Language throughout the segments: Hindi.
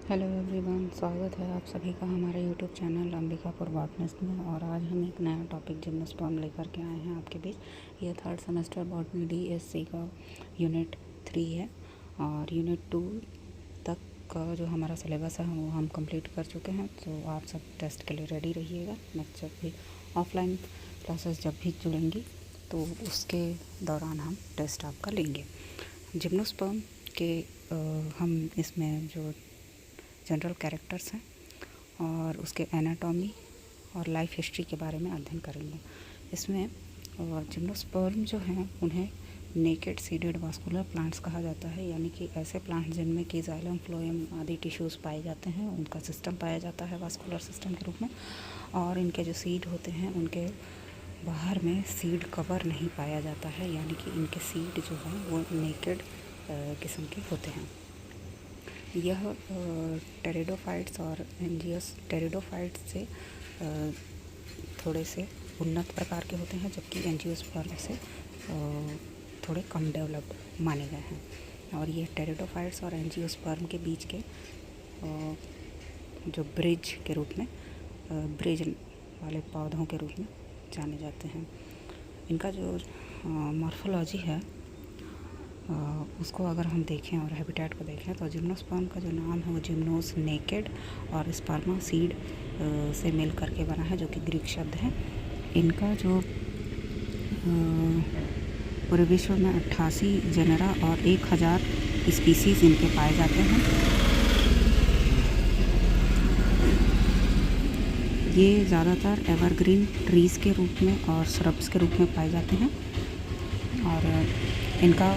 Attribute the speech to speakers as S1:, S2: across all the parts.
S1: हेलो एवरीवन, स्वागत है आप सभी का हमारे यूट्यूब चैनल अंबिकापुर बॉटनिस्ट में। और आज हम एक नया टॉपिक जिम्नोस्पर्म लेकर के आए हैं आपके बीच। ये थर्ड सेमेस्टर बॉटनी DSC का यूनिट 3 है और यूनिट 2 तक का जो हमारा सिलेबस है वो हम कंप्लीट कर चुके हैं। तो आप सब टेस्ट के लिए रेडी रहिएगा। नेक्स्ट जब भी ऑफलाइन क्लासेस जब भी जुड़ेंगी तो उसके दौरान हम टेस्ट आपका लेंगे। जिम्नोस्पर्म के हम इसमें जो जनरल कैरेक्टर्स हैं और उसके एनाटॉमी और लाइफ हिस्ट्री के बारे में अध्ययन करेंगे। इसमें जिम्नोस्पर्म जो हैं उन्हें नेकेड सीडेड वास्कुलर प्लांट्स कहा जाता है, यानी कि ऐसे प्लांट्स जिनमें कि जाइलम फ्लोएम आदि टिश्यूज़ पाए जाते हैं, उनका सिस्टम पाया जाता है वास्कुलर सिस्टम के रूप में। और इनके जो सीड होते हैं उनके बाहर में सीड कवर नहीं पाया जाता है, यानी कि इनके सीड जो हैं वो नेकेड किस्म के होते हैं। यह टेरिडोफाइट्स और एंजियोस टेरिडोफाइट्स से थोड़े से उन्नत प्रकार के होते हैं, जबकि एंजियोस्पर्म से थोड़े कम डेवलप्ड माने गए हैं। और ये टेरिडोफाइट्स और एंजियोस्पर्म के बीच के जो ब्रिज के रूप में ब्रिज वाले पौधों के रूप में जाने जाते हैं। इनका जो मॉर्फोलॉजी है उसको अगर हम देखें और हैबिटेट को देखें तो जिम्नोस्पर्म का जो नाम है वो जिम्नोस नेकेड और स्पर्मा सीड से मिल करके बना है, जो कि ग्रीक शब्द है। इनका जो पूरे विश्व में 88 जेनेरा और 1000 स्पीसीज़ इनके पाए जाते हैं। ये ज़्यादातर एवरग्रीन ट्रीज़ के रूप में और श्रब्स के रूप में पाए जाते हैं। और इनका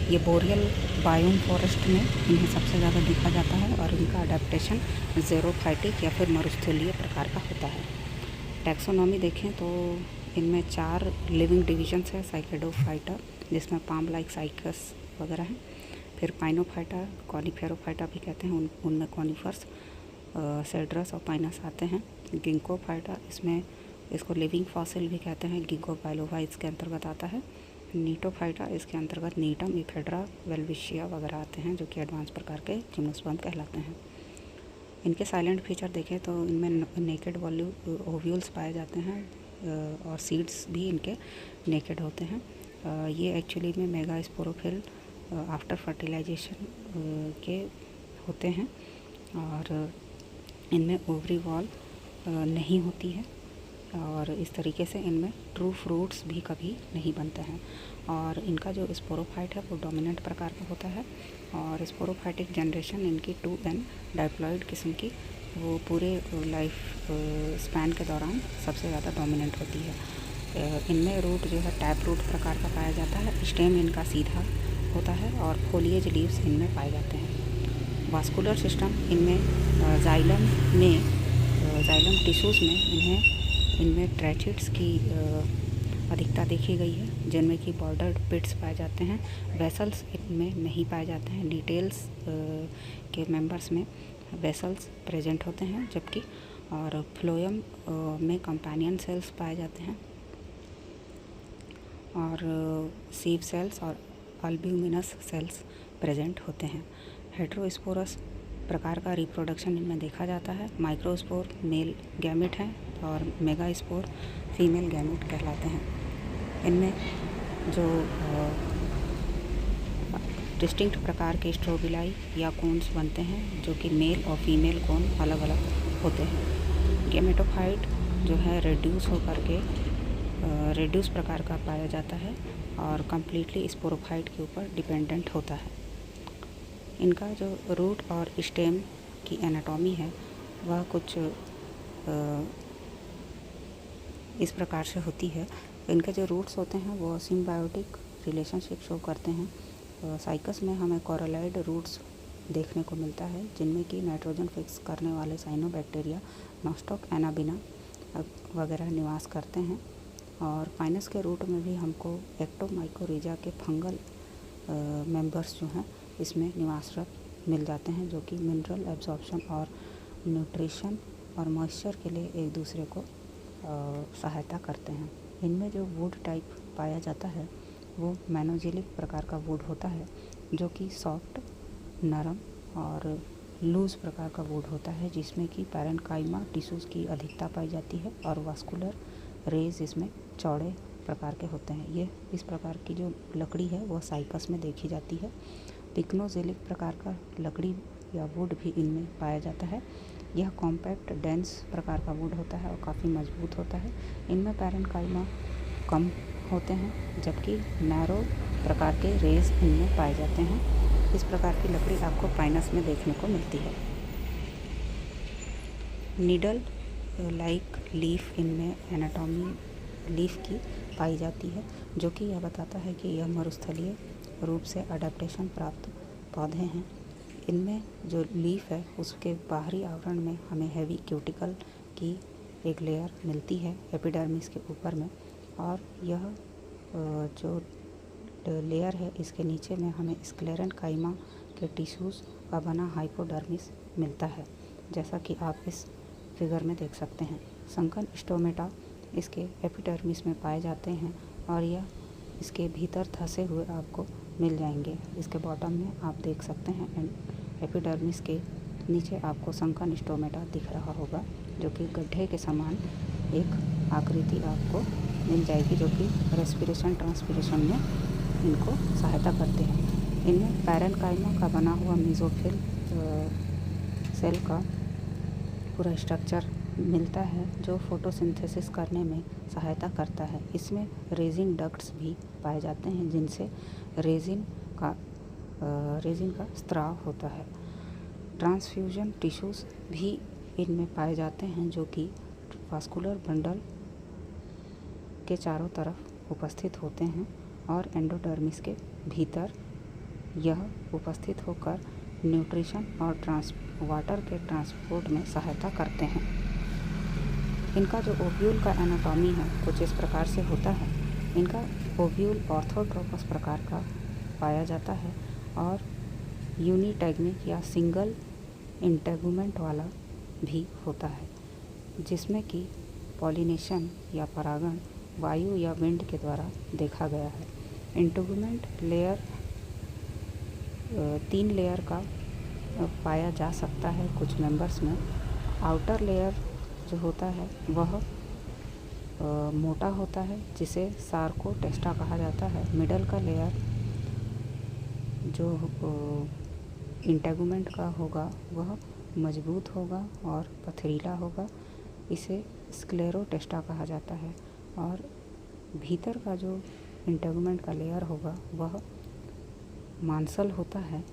S1: ये बोरियल बायोम फॉरेस्ट में इन्हें सबसे ज़्यादा देखा जाता है और इनका अडेप्टेशन ज़ेरोफाइटिक या फिर मरुस्थलीय प्रकार का होता है। टैक्सोनॉमी देखें तो इनमें 4 लिविंग डिविजन्स है। साइकेडोफाइटा, जिसमें पाम लाइक साइकस वगैरह हैं। फिर पाइनोफाइटा, कॉनिफेरोफाइटा भी कहते हैं, उनमें कॉनिफर्स, सेड्रस और पाइनस आते हैं। गिंकोफाइटा, इसमें इसको लिविंग फॉसिल भी कहते हैं, गिंको बाइलोवा इसके अंतर्गत आता है। नीटोफाइटा, इसके अंतर्गत नीटम, इफेड्रा, वेल्विशिया वगैरह आते हैं, जो कि एडवांस प्रकार के जिम्नोस्पर्म कहलाते हैं। इनके साइलेंट फीचर देखें तो इनमें नेकेड ओव्यूल्स पाए जाते हैं और सीड्स भी इनके नेकेड होते हैं। ये एक्चुअली में मेगा स्पोरोफिल आफ्टर फर्टिलाइजेशन के होते हैं और इनमें ओवरी वॉल नहीं होती है और इस तरीके से इनमें ट्रू फ्रूट्स भी कभी नहीं बनते हैं। और इनका जो स्पोरोफाइट है वो डोमिनेंट प्रकार का होता है और स्पोरोफाइटिक जनरेशन इनकी 2n डाइप्लॉइड किस्म की वो पूरे लाइफ स्पैन के दौरान सबसे ज़्यादा डोमिनेंट होती है। इनमें रूट जो है टैप रूट प्रकार का पाया जाता है। स्टेम इनका सीधा होता है और फोलिएज लीव्स इनमें पाए जाते हैं। वास्कुलर सिस्टम इनमें जाइलम टिश्यूज़ में इनमें ट्रैचिड्स की अधिकता देखी गई है, जिनमें कि बॉर्डर्ड पिट्स पाए जाते हैं। वेसल्स इनमें नहीं पाए जाते हैं। डिटेल्स के मेंबर्स में वेसल्स प्रेजेंट होते हैं, जबकि और फ्लोएम में कंपेनियन सेल्स पाए जाते हैं और सीव सेल्स और अल्ब्यूमिनस सेल्स प्रेजेंट होते हैं। हेटेरोस्पोरस प्रकार का रिप्रोडक्शन इनमें देखा जाता है। माइक्रोस्पोर मेल गैमेट है और मेगास्पोर फीमेल गैमेट कहलाते हैं। इनमें जो डिस्टिंक्ट प्रकार के स्ट्रोबिलाई या कोन्स बनते हैं, जो कि मेल और फीमेल कोन अलग अलग होते हैं। गैमेटोफाइट जो है रेड्यूस होकर के रेड्यूस प्रकार का पाया जाता है और कम्प्लीटली स्पोरोफाइट के ऊपर डिपेंडेंट होता है। इनका जो रूट और स्टेम की एनाटॉमी है वह कुछ इस प्रकार से होती है। इनके जो रूट्स होते हैं वो सिम्बायोटिक रिलेशनशिप शो करते हैं। साइकस में हमें कोरोलाइड रूट्स देखने को मिलता है, जिनमें कि नाइट्रोजन फिक्स करने वाले साइनोबैक्टीरिया, नॉस्टॉक एनाबिना वगैरह निवास करते हैं। और पाइनस के रूट में भी हमको एक्टोमाइकोरिजा के फंगल मेंबर्स जो हैं इसमें निवासरत मिल जाते हैं, जो कि मिनरल एब्जॉर्प्शन और न्यूट्रिशन और मॉइस्चर के लिए एक दूसरे को सहायता करते हैं। इनमें जो वुड टाइप पाया जाता है वो मैनोजेलिक प्रकार का वुड होता है, जो कि सॉफ्ट, नरम और लूज़ प्रकार का वुड होता है, जिसमें कि पैरेन्काइमा टिश्यूज़ की अधिकता पाई जाती है और वास्कुलर रेज इसमें चौड़े प्रकार के होते हैं। ये इस प्रकार की जो लकड़ी है वह साइकस में देखी जाती है। पिक्नोजेलिक प्रकार का लकड़ी या वुड भी इनमें पाया जाता है। यह कॉम्पैक्ट डेंस प्रकार का वुड होता है और काफ़ी मजबूत होता है। इनमें पैरेन्काइमा कम होते हैं, जबकि नैरो प्रकार के रेज इनमें पाए जाते हैं। इस प्रकार की लकड़ी आपको पाइनस में देखने को मिलती है। नीडल लाइक लीफ इनमें एनाटॉमी लीफ की पाई जाती है, जो कि यह बताता है कि यह मरुस्थलीय रूप से अडेप्टेशन प्राप्त पौधे हैं। इनमें जो लीफ है उसके बाहरी आवरण में हमें हैवी क्यूटिकल की एक लेयर मिलती है एपिडर्मिस के ऊपर में, और यह जो लेयर है इसके नीचे में हमें स्क्लेरेन्काइमा के टिश्यूज़ का बना हाइपोडर्मिस मिलता है, जैसा कि आप इस फिगर में देख सकते हैं। संकन स्टोमेटा इसके एपिडर्मिस में पाए जाते हैं और यह इसके भीतर धंसे हुए आपको मिल जाएंगे। इसके बॉटम में आप देख सकते हैं एंड एपिडर्मिस के नीचे आपको संकन स्टोमेटा दिख रहा होगा, जो कि गड्ढे के समान एक आकृति आपको मिल जाएगी, जो कि रेस्पिरेशन ट्रांसपिरेशन में इनको सहायता करते हैं। इनमें पैरेन्काइमा का बना हुआ मेसोफिल सेल का पूरा स्ट्रक्चर मिलता है, जो फोटोसिंथेसिस करने में सहायता करता है। इसमें रेजिन डक्ट्स भी पाए जाते हैं, जिनसे रेजिन का स्त्राव होता है। ट्रांसफ्यूजन टिश्यूज़ भी इनमें पाए जाते हैं, जो कि वास्कुलर बंडल के चारों तरफ उपस्थित होते हैं और एंडोडर्मिस के भीतर यह उपस्थित होकर न्यूट्रिशन और वाटर के ट्रांसपोर्ट में सहायता करते हैं। इनका जो ओव्यूल का एनाटॉमी है कुछ इस प्रकार से होता है। इनका ओव्यूल ऑर्थोट्रोपस प्रकार का पाया जाता है और यूनिटैग्मिक या सिंगल इंटेगुमेंट वाला भी होता है, जिसमें कि पॉलिनेशन या परागण वायु या विंड के द्वारा देखा गया है। इंटेगुमेंट लेयर 3 लेयर का पाया जा सकता है कुछ मेंबर्स में। आउटर लेयर जो होता है वह मोटा होता है, जिसे सार्कोटेस्टा कहा जाता है। मिडल का लेयर जो इंटेगुमेंट का होगा वह मजबूत होगा और पथरीला होगा, इसे स्क्लेरोटेस्टा कहा जाता है। और भीतर का जो इंटेगुमेंट का लेयर होगा वह मांसल होता है।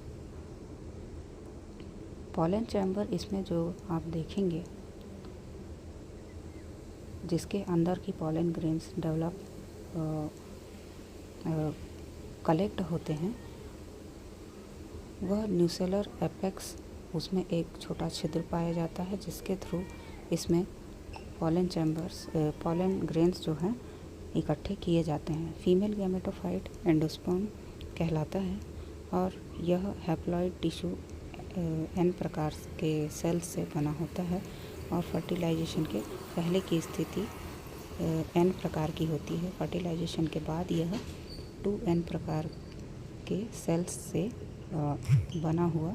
S1: पॉलन चैम्बर इसमें जो आप देखेंगे, जिसके अंदर की पॉलन ग्रेन्स डेवलप कलेक्ट होते हैं, वह न्यूसेलर एपेक्स उसमें एक छोटा छिद्र पाया जाता है, जिसके थ्रू इसमें पॉलन ग्रेन्स जो हैं इकट्ठे किए जाते हैं। फीमेल गैमेटोफाइट एंडोस्पर्म कहलाता है और यह हैप्लॉइड टिश्यू एन प्रकार के सेल्स से बना होता है और फर्टिलाइजेशन के पहले की स्थिति एन प्रकार की होती है। फर्टिलाइजेशन के बाद यह 2n प्रकार के सेल्स से बना हुआ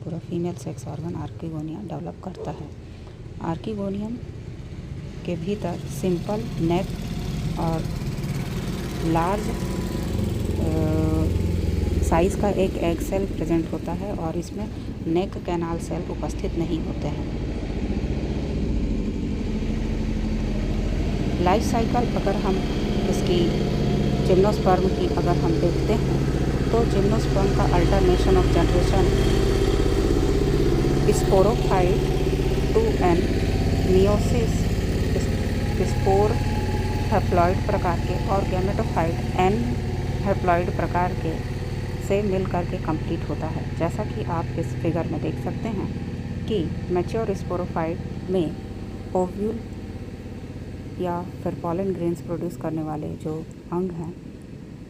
S1: पूरा female sex organ archegonia develop करता है। आर्किगोनियम के भीतर सिंपल नेक और लार्ज साइज़ का एक एग सेल प्रेजेंट होता है और इसमें नेक कैनाल सेल उपस्थित नहीं होते हैं। लाइफ साइकिल अगर हम इसकी जिम्नोस्पर्म की अगर हम देखते हैं तो जिम्नोस्पर्म का alternation of generation sporophyte 2n meiosis spore haploid प्रकार के और गैमेटोफाइट n हैप्लॉइड प्रकार के से मिल करके कंप्लीट होता है। जैसा कि आप इस फिगर में देख सकते हैं कि मैच्योर स्पोरोफाइट में ओव्यूल या फिर पॉलन ग्रेन्स प्रोड्यूस करने वाले जो अंग हैं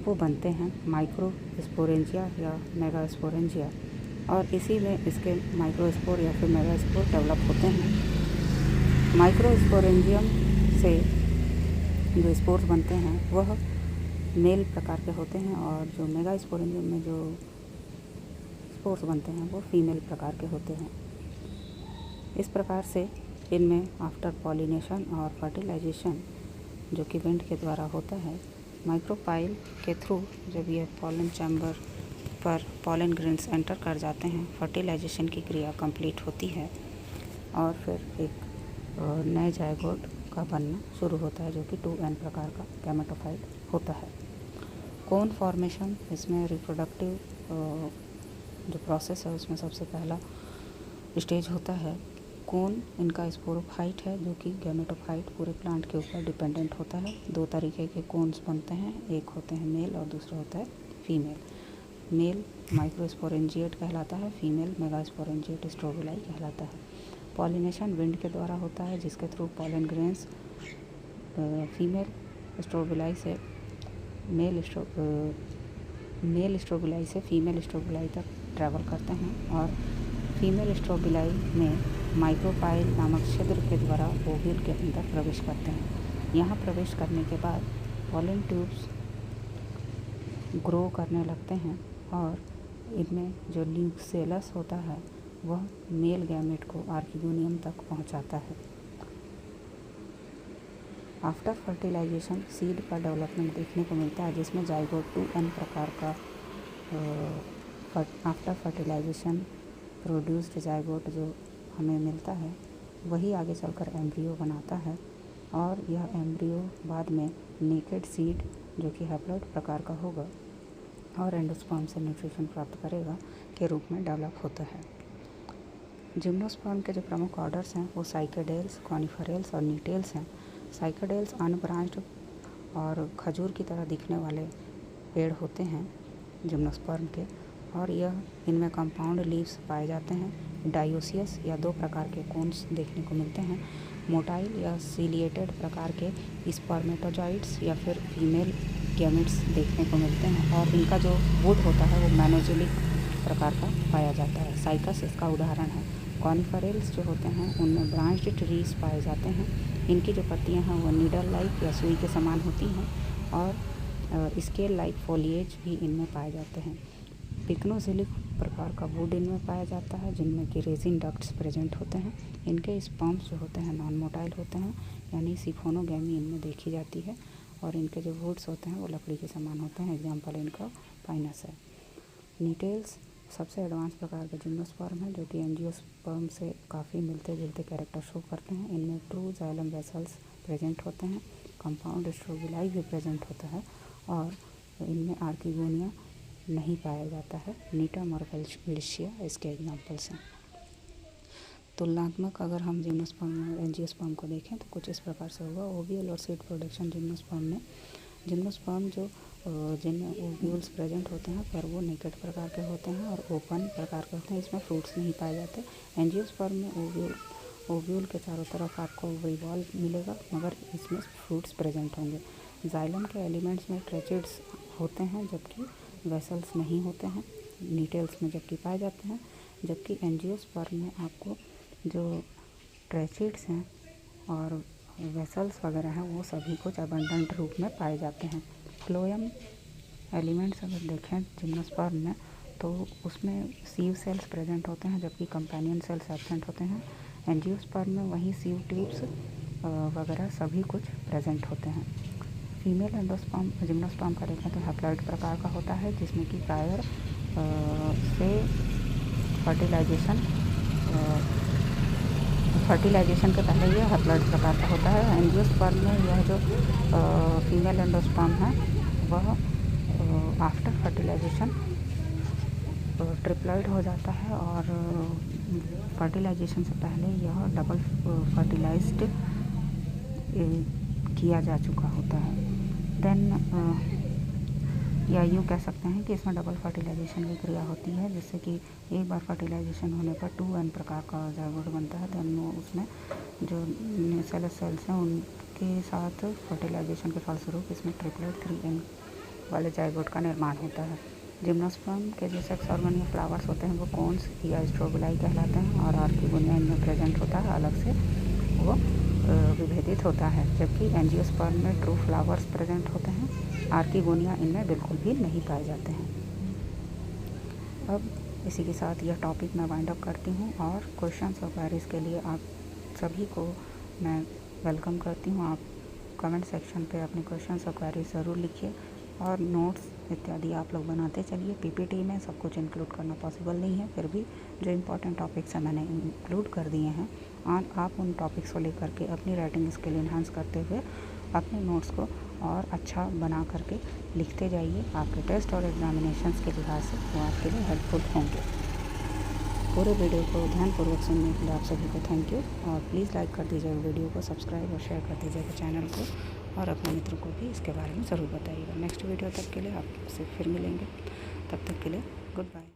S1: वो बनते हैं माइक्रोस्पोरेंजिया या मेगास्पोरेंजिया, और इसी में इसके माइक्रोस्पोर या फिर मेगास्पोर डेवलप होते हैं। माइक्रोस्पोरेंजियम से जो स्पोर्स बनते हैं वह मेल प्रकार के होते हैं और जो मेगास्पोरेंजियम में जो स्पोर्स बनते हैं वो फीमेल प्रकार के होते हैं। इस प्रकार से इनमें आफ्टर पॉलिनेशन और फर्टिलाइजेशन जो कि विंड के द्वारा होता है, माइक्रोपाइल के थ्रू जब ये पॉलन चैम्बर पर पॉलन ग्रेन्स एंटर कर जाते हैं, फर्टिलाइजेशन की क्रिया कंप्लीट होती है और फिर एक नए जायगोट का बनना शुरू होता है जो कि 2n प्रकार का गैमेटोफाइट होता है। कोन फॉर्मेशन, इसमें रिप्रोडक्टिव जो प्रोसेस है उसमें सबसे पहला स्टेज होता है कोन। इनका स्पोरोफाइट है जो कि गैमेटोफाइट पूरे प्लांट के ऊपर डिपेंडेंट होता है। 2 तरीके के कोन्स बनते हैं, एक होते हैं मेल और दूसरा होता है फीमेल। मेल माइक्रोस्पोरेंजिएट कहलाता है, फीमेल मेगास्पोरेंजिएट स्ट्रोबिलाई कहलाता है। पॉलिनेशन विंड के द्वारा होता है जिसके through pollen grains female strobili से मेल स्ट्रोबिलाई से फीमेल स्ट्रोबिलाई तक ट्रैवल करते हैं और फीमेल स्ट्रोबिलाई में माइक्रोपाइल नामक छिद्र के द्वारा ओव्यूल के अंदर प्रवेश करते हैं। यहाँ प्रवेश करने के बाद पॉलन ट्यूब्स ग्रो करने लगते हैं और इनमें जो न्यूक्सेलस होता है वह मेल गैमेट को आर्किगोनियम तक पहुँचाता है। आफ्टर फर्टिलाइजेशन सीड का डेवलपमेंट देखने को मिलता है जिसमें जाइगोट 2n प्रकार का आफ्टर फर्टिलाइजेशन प्रोड्यूस्ड जाइगोट जो हमें मिलता है वही आगे चलकर एम्ब्रियो बनाता है और यह एम्ब्रियो बाद में नेकेड सीड जो कि हैप्लॉइड प्रकार का होगा और एंडोस्पर्म से न्यूट्रिशन प्राप्त करेगा के रूप में डेवलप होता है। जिम्नोस्पर्म के जो प्रमुख ऑर्डर्स हैं वो साइकेडेल्स, कॉनिफरेल्स और नीटेल्स हैं। साइकेडेल्स अनब्रांच्ड और खजूर की तरह दिखने वाले पेड़ होते हैं जिम्नोस्पर्म के और यह इनमें कंपाउंड लीव्स पाए जाते हैं। डायोसियस या 2 प्रकार के कोन्स देखने को मिलते हैं। मोटाइल या सिलिएटेड प्रकार के स्पर्मेटोजॉइड्स या फिर फीमेल गैमेट्स देखने को मिलते हैं और इनका जो वुड होता है वो मैनोजिलिक प्रकार का पाया जाता है। साइकस इसका उदाहरण है। कॉनिफरेल्स जो होते हैं उनमें ब्रांच्ड ट्रीज पाए जाते हैं। इनकी जो पत्तियां हैं वो नीडल लाइक या सुई के समान होती हैं और स्केल लाइक फोलिएज भी इनमें पाए जाते हैं। पिक्नोजिलिक प्रकार का वुड इनमें पाया जाता है जिनमें कि रेजिन डक्ट्स प्रेजेंट होते हैं। इनके स्पर्म्स जो होते हैं नॉन मोटाइल होते हैं यानी सिफोनोगैमी इनमें देखी जाती है और इनके जो वुड्स होते हैं वो लकड़ी के समान होते हैं। एग्जाम्पल इनका पाइनस है। नीटेल्स सबसे एडवांस प्रकार का जिम्नोस्पर्म है जो कि एंजियोस्पर्म से काफ़ी मिलते जुलते कैरेक्टर शो करते हैं। इनमें ट्रू जाइलम वेसल्स प्रेजेंट होते हैं, कंपाउंड स्ट्रोबिलाई भी प्रेजेंट होता है और इनमें आर्किगोनिया नहीं पाया जाता है। नीटम और वेल्शिया इसके एग्जाम्पल्स हैं। तुलनात्मक अगर हम जिम्नोस्पर्म और एंजियोस्पर्म को देखें तो कुछ इस प्रकार से होगा। ओव्यूल और सीड प्रोडक्शन जिम्नोस्पर्म जो जिनमें ओव्यूल्स प्रेजेंट होते हैं पर वो नेकेड प्रकार के होते हैं और ओपन प्रकार के होते हैं, इसमें फ्रूट्स नहीं पाए जाते। एंजियोस्पर्म में ओव्यूल के चारों तरफ आपको रिवॉल्व मिलेगा मगर इसमें फ्रूट्स प्रेजेंट होंगे। जाइलम के एलिमेंट्स में ट्रेचिड्स होते हैं जबकि वेसल्स नहीं होते हैं। नीटेल्स में जबकि पाए जाते हैं, जबकि एंजियोस्पर्म में आपको जो ट्रेचिड्स हैं और वेसल्स वगैरह हैं वो सभी कुछ अबंडेंट रूप में पाए जाते हैं। फ्लोएम एलिमेंट्स अगर देखें जिम्नोस्पर्म में तो उसमें सीव सेल्स प्रेजेंट होते हैं जबकि कंपेनियन सेल्स एब्सेंट होते हैं। एंजियोस्पर्म में वही सीव ट्यूब्स वगैरह सभी कुछ प्रेजेंट होते हैं। फीमेल एंडोस्पर्म जिम्नोस्पर्म का देखें तो हैप्लॉइड प्रकार का होता है जिसमें कि प्रायर से फर्टिलाइजेशन के पहले ये हैप्लॉइड प्रकार का होता है। एंजियोस्पर्म में यह जो फीमेल एंडोस्पर्म है वह आफ्टर फर्टिलाइजेशन ट्रिप्लॉइड हो जाता है और फर्टिलाइजेशन से पहले यह डबल फर्टिलाइज्ड किया जा चुका होता है। देन या यूँ कह सकते हैं कि इसमें डबल फर्टिलाइजेशन की क्रिया होती है जिससे कि एक बार फर्टिलाइजेशन होने पर 2n प्रकार का जाइगोट बनता है। देन वो उसमें जो न्यूक्सेलस सेल्स हैं उनके साथ फर्टिलाइजेशन के फलस्वरूप इसमें ट्रिपलेट 3n वाले जाइगोट का निर्माण होता है। जिम्नोस्पर्म के जो सेक्स ऑर्गन या फ्लावर्स होते हैं वो कोन्स या स्ट्रोबिलाई कहलाते हैं और आर्किगोनिया इनमें प्रेजेंट होता है, अलग से वो विभेदित होता है। जबकि एंजियोस्पर्म में ट्रू फ्लावर्स प्रेजेंट होते हैं, आर्किगोनिया इनमें बिल्कुल भी नहीं पाए जाते हैं। अब इसी के साथ यह टॉपिक मैं वाइंड अप करती हूँ और क्वेश्चंस और क्वेरीज़ के लिए आप सभी को मैं वेलकम करती हूँ। आप कमेंट सेक्शन पे अपने क्वेश्चंस और क्वेरीज ज़रूर लिखिए और नोट्स इत्यादि आप लोग बनाते चलिए। पीपीटी में सब कुछ इंक्लूड करना पॉसिबल नहीं है, फिर भी जो इम्पोर्टेंट टॉपिक्स हैं मैंने इंक्लूड कर दिए हैं और आप उन टॉपिक्स को लेकर के अपनी राइटिंग स्किल इन्हांस करते हुए अपने नोट्स को और अच्छा बना करके लिखते जाइए। आपके टेस्ट और एग्जामिनेशंस के लिहाज से वो आपके लिए हेल्पफुल होंगे। पूरे वीडियो को ध्यानपूर्वक सुनने के लिए आप सभी को थैंक यू और प्लीज़ लाइक कर दीजिएगा वीडियो को, सब्सक्राइब और शेयर कर दीजिएगा चैनल को और अपने मित्रों को भी इसके बारे में ज़रूर बताइएगा। नेक्स्ट वीडियो तक के लिए आपसे फिर मिलेंगे, तब तक के लिए गुड बाय।